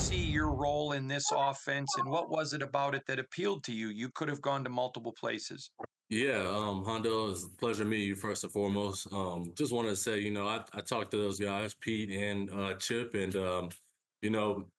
see your role in this offense, and what was it about it that appealed to you? You could have gone to multiple places. Yeah, Hondo, it's a pleasure to meet you first and foremost. Just wanted to say, I talked to those guys, Pete and Chip, and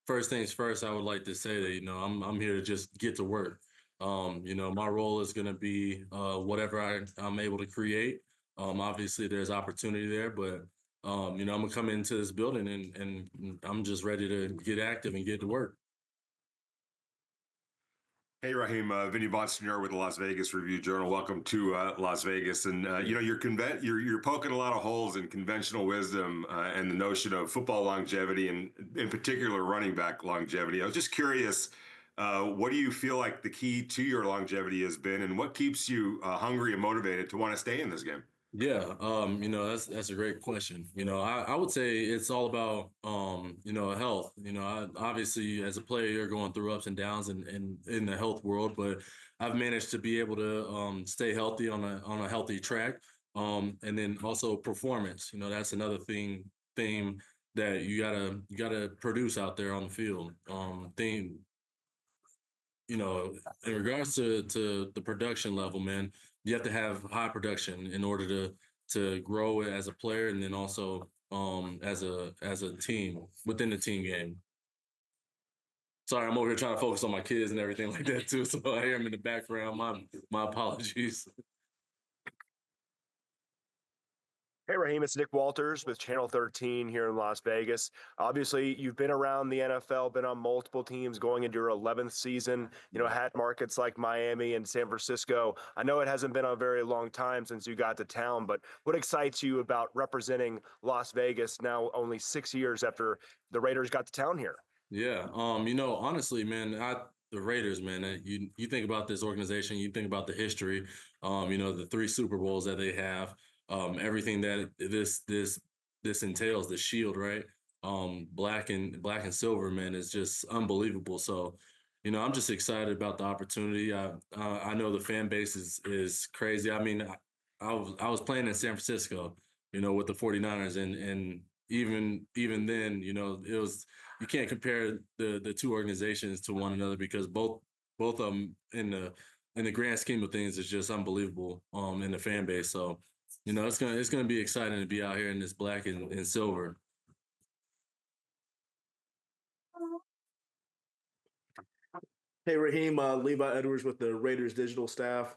first things first, I would like to say that, I'm here to just get to work. My role is going to be whatever I'm able to create. Obviously, there's opportunity there, but I'm gonna come into this building and I'm just ready to get active and get to work. Hey, Raheem, Vinny Bonsignor with the Las Vegas Review-Journal. Welcome to Las Vegas. And, you're poking a lot of holes in conventional wisdom and the notion of football longevity and in particular running back longevity. I was just curious, what do you feel like the key to your longevity has been, and what keeps you hungry and motivated to want to stay in this game? Yeah, that's a great question. I would say it's all about health. Obviously as a player you're going through ups and downs in the health world, but I've managed to be able to stay healthy on a healthy track. And then also performance. That's another theme that you gotta produce out there on the field. In regards to the production level, man, you have to have high production in order to grow as a player, and then also as a team within the team game. Sorry, I'm over here trying to focus on my kids and everything like that too. So I hear them in the background. My apologies. Hey, Raheem, it's Nick Walters with Channel 13 here in Las Vegas. Obviously, you've been around the NFL, been on multiple teams going into your 11th season, had markets like Miami and San Francisco. I know it hasn't been a very long time since you got to town, but what excites you about representing Las Vegas now only 6 years after the Raiders got to town here? Yeah, honestly, man, the Raiders, man, you think about this organization, you think about the history, the 3 Super Bowls that they have, everything that this entails, the shield, right? Black and silver, man, is just unbelievable. So, I'm just excited about the opportunity. I know the fan base is crazy. I mean, I was playing in San Francisco, with the 49ers, and even then, it was, you can't compare the two organizations to one another because both of them in the grand scheme of things is just unbelievable in the fan base. So, it's gonna be exciting to be out here in this black and silver. Hey, Raheem, Levi Edwards with the Raiders digital staff.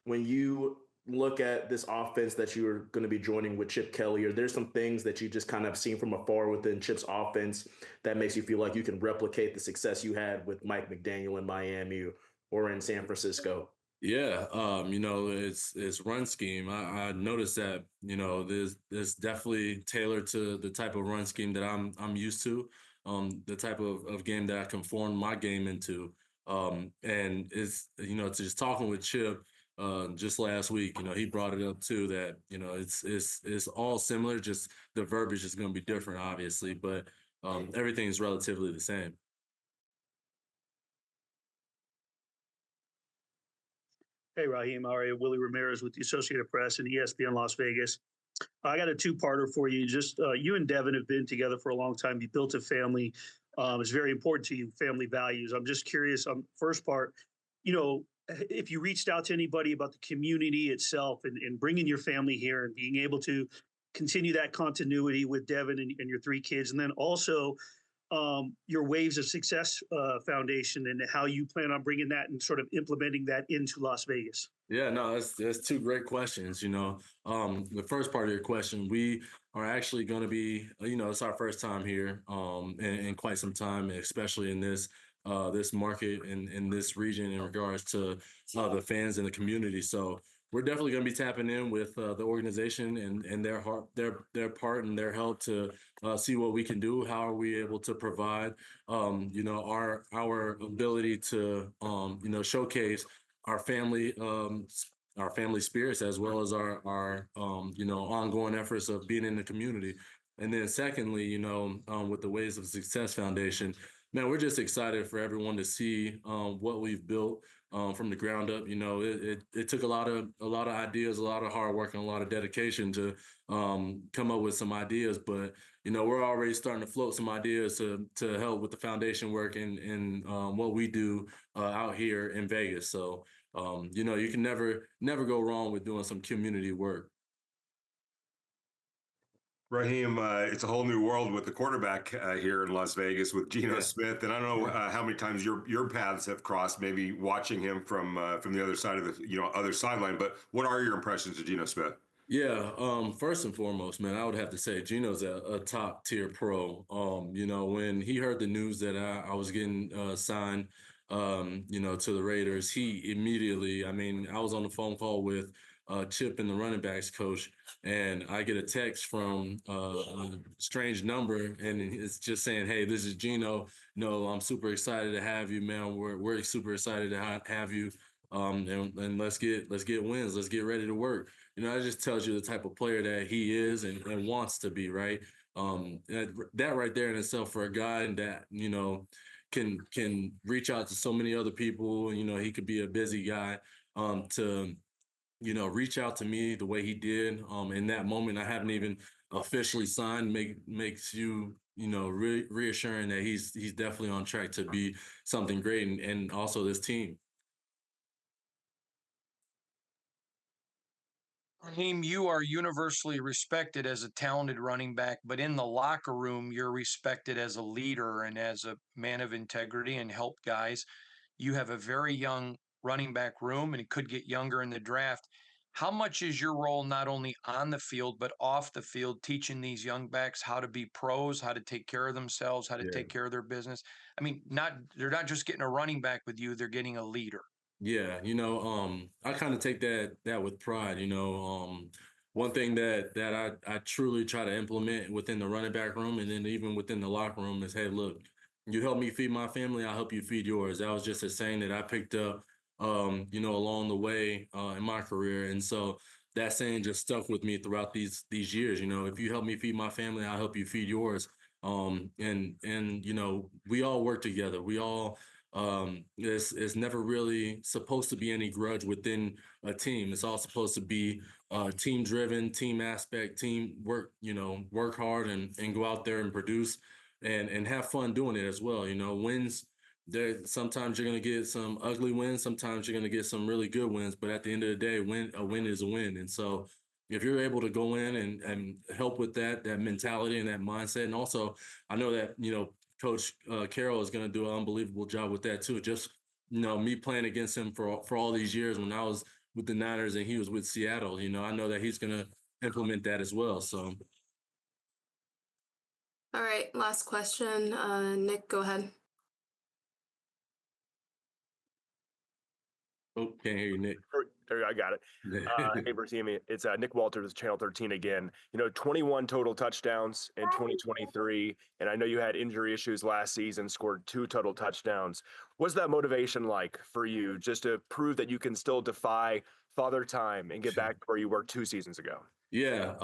When you look at this offense that you're going to be joining with Chip Kelly, are there some things that you just kind of seen from afar within Chip's offense that makes you feel like you can replicate the success you had with Mike McDaniel in Miami or in San Francisco? Yeah, it's run scheme. I noticed that there's definitely tailored to the type of run scheme that I'm used to, the type of game that I can form my game into, and it's just talking with Chip just last week. He brought it up too that it's all similar, just the verbiage is going to be different, obviously, but everything is relatively the same. Hey, Raheem, how are you? Willie Ramirez with the Associated Press and ESPN Las Vegas. I got a two-parter for you. Just you and Devin have been together for a long time. You built a family. It's very important to you, family values. I'm just curious, first part, if you reached out to anybody about the community itself and bringing your family here and being able to continue that continuity with Devin and your 3 kids, and then also your Waves of Success Foundation and how you plan on bringing that and sort of implementing that into Las Vegas. Yeah, no, that's 2 great questions. The first part of your question, we are actually going to be, it's our first time here in quite some time, especially in this market and in this region in regards to the fans and the community. So we're definitely going to be tapping in with the organization and their part and their help to see what we can do. How are we able to provide, our ability to, showcase our family spirits as well as our ongoing efforts of being in the community. And then secondly, with the Ways of Success Foundation, man, we're just excited for everyone to see what we've built. from the ground up. You know, it took a lot of ideas, a lot of hard work, and a lot of dedication to come up with some ideas. But you know, we're already starting to float some ideas to help with the foundation work and what we do out here in Vegas. So you know, you can never go wrong with doing some community work. Raheem, it's a whole new world with the quarterback here in Las Vegas with Geno Yeah. Smith, and I don't know how many times your paths have crossed. Maybe watching him from the other side of the other sideline. But what are your impressions of Geno Smith? Yeah, first and foremost, man, I would have to say Geno's a top tier pro. You know, when he heard the news that I was getting signed, you know, to the Raiders, he immediately, I mean, I was on the phone call with Chip and the running backs coach, and I get a text from a strange number, and it's just saying, "Hey, this is Geno. No, I'm super excited to have you, man. We're super excited to have you. And let's get wins. Let's get ready to work." You know, that just tells you the type of player that he is and wants to be, right? That right there in itself for a guy that, you know, can reach out to so many other people. You know, he could be a busy guy to, you know, reach out to me the way he did in that moment. I haven't even officially signed. Makes you, you know, reassuring that he's definitely on track to be something great, and also this team. Raheem, you are universally respected as a talented running back, but in the locker room, you're respected as a leader and as a man of integrity and help guys. You have a very young running back room, and it could get younger in the draft. How much is your role not only on the field, but off the field, teaching these young backs how to be pros, how to take care of themselves, how to Yeah. take care of their business? I mean, they're not just getting a running back with you, they're getting a leader. Yeah, you know, I kind of take that with pride. You know, one thing that I truly try to implement within the running back room, and then even within the locker room, is, hey, look, you help me feed my family, I'll help you feed yours. That was just a saying that I picked up, you know, along the way in my career, and so that saying just stuck with me throughout these years. You know, if you help me feed my family, I'll help you feed yours. And you know, we all work together. We all it's never really supposed to be any grudge within a team. It's all supposed to be team driven, team aspect, team work, you know, work hard and go out there and produce and have fun doing it as well. You know, wins there, sometimes you're gonna get some ugly wins, sometimes you're gonna get some really good wins, but at the end of the day, a win is a win. And so if you're able to go in and help with that mentality and that mindset, and also I know that, you know, Coach Carroll is going to do an unbelievable job with that too. Just, you know, me playing against him for all these years when I was with the Niners and he was with Seattle, you know, I know that he's going to implement that as well. So, All right, last question. Nick, go ahead. oh, can't hear you, Nick. There, I got it. Hey, Raheem, it's Nick Walters with Channel 13 again. You know, 21 total touchdowns in 2023, and I know you had injury issues last season, scored 2 total touchdowns. What's that motivation like for you, just to prove that you can still defy Father Time and get back to where you were 2 seasons ago? Yeah,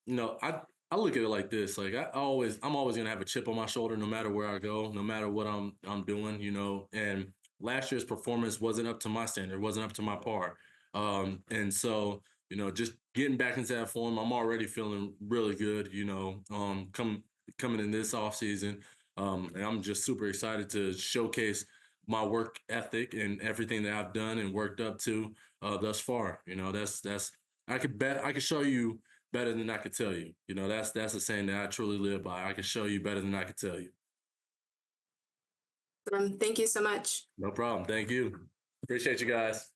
you know, I look at it like this. Like I'm always gonna have a chip on my shoulder no matter where I go, no matter what I'm doing, you know. And last year's performance wasn't up to my standard, wasn't up to my par. And so, you know, just getting back into that form, I'm already feeling really good, you know, coming in this off season. And I'm just super excited to showcase my work ethic and everything that I've done and worked up to thus far. You know, that's I could show you better than I could tell you. You know, that's a saying that I truly live by. I can show you better than I could tell you. Thank you so much. No problem. Thank you. Appreciate you guys.